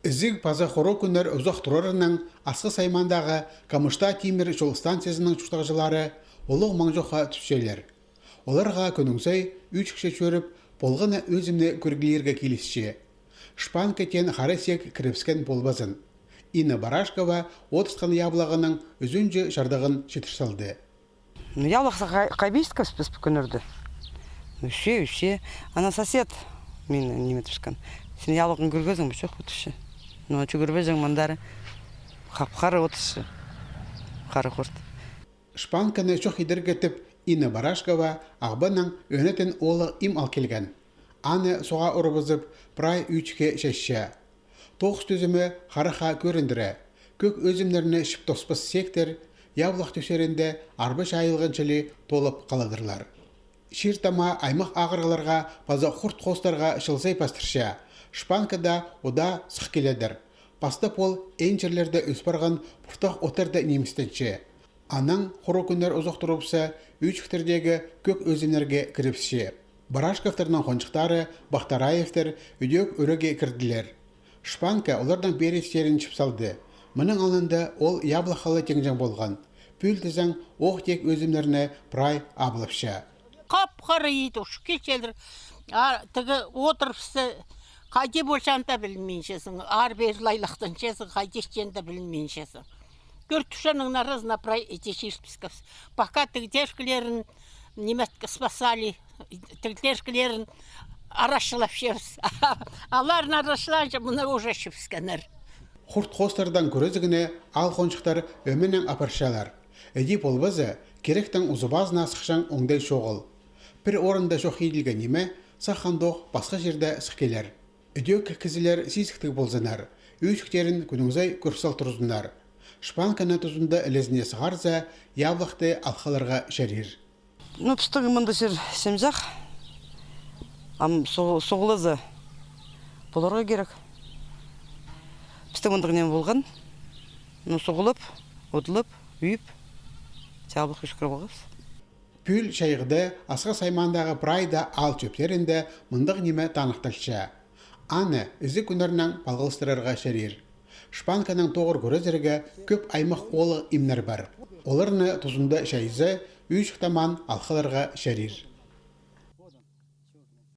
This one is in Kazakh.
Ізік паза хоро күнер ұзақ тұрарының асқы саймандағы Камышта темір жол станциясының чуштағжылары олық маңжоқа түпшелер. Оларға күніңсай үш кіші чөріп, болғаны өзімні көргілерге келісше. Шпан кетен харесек кіріпскен болбазын. Инна Барашкова отырсқан яблағының үзінжі жардағын шетірсалды. Яблақса қайбейістка спес күнірді. Үше. Ана сосед мен неметішкен. Сен яблағын көргізің бұшық бұтышы. Но чугурбезең мандары қап-қары отышы. Қары құрт. Шпанканы чоқ едір кетіп, Инна Барашкова ағбаның өнетін олы им ал келген. Аны соға ұрыбызып, прай үчке шешші. Тоғыз төзімі қарыға көріндірі. Көк өзімдеріне шып тоспыс сектер, яблақ төсерінде арбы шайылғанчылы толып қаладырлар. Ширтама аймақ ағырғыларға база құрт қостарға шылсай пастыршы. Шпанкада ода сық келедір. Пасты пол әнчерлерді өспарған пұртақ отырды немістенші. Аның құру күндер ұзақ тұрыпсы, үчіктердегі көк өзімдерге кіріпсі. Барашковтарның қоншықтары, Бақтараевтар үдек өріге кірділер. Шпанка олардан бері серін чіпсалды. Мұның алында ол яблақалы теңжен болған. Пүл тізің оқ тек өзімдеріне прай абылыпшы. Қап-қары еді, ұшы кешелдір. Тігі отырыпсы, қайде болшан да білмейіншесің. Ар бер лайлақтаншесің, қайде ішкен да білмейіншесің. Көртушаның нарызына прай етешірспіскіпс. Пока тігдешкілерін неметкі спасали, тігдешкілерін арашылап шерс. Аларын арашыланша мұны уже шіпскенер. Құрт қостардан көрізігіне ал қоншықтар өменен апаршалар. Әдеп олбазы керектің ұзыбазына сықшан оңдай шоғыл. Бір орында жоқ еділген неме, саққандоқ басқа жерде сықкелер. Үдек кізілер сесіктік болзынар. Үйшіктерін күніңзай көрсал тұрызынар. Шпанканы тұзында әлезіне сығарза, яблақты алқаларға шәрер. Пыстығы мұнда сер семзақ, соғылызы боларға керек. Пыстығы мұндығынен болған, соғылып, отылып, үйіп, яблық үшкір болғыз. Пүл шайғыды асқа саймандағы прайда ал чөптерінде мұндық неме танықтылшы. Аны үзі күнерінің балғылыстырарға шәрер. Шпанканың тоғыр көрізірге көп аймақ олы имнер бар. Оларыны тұзында шайызы, үйшіктаман алқаларға шәрер.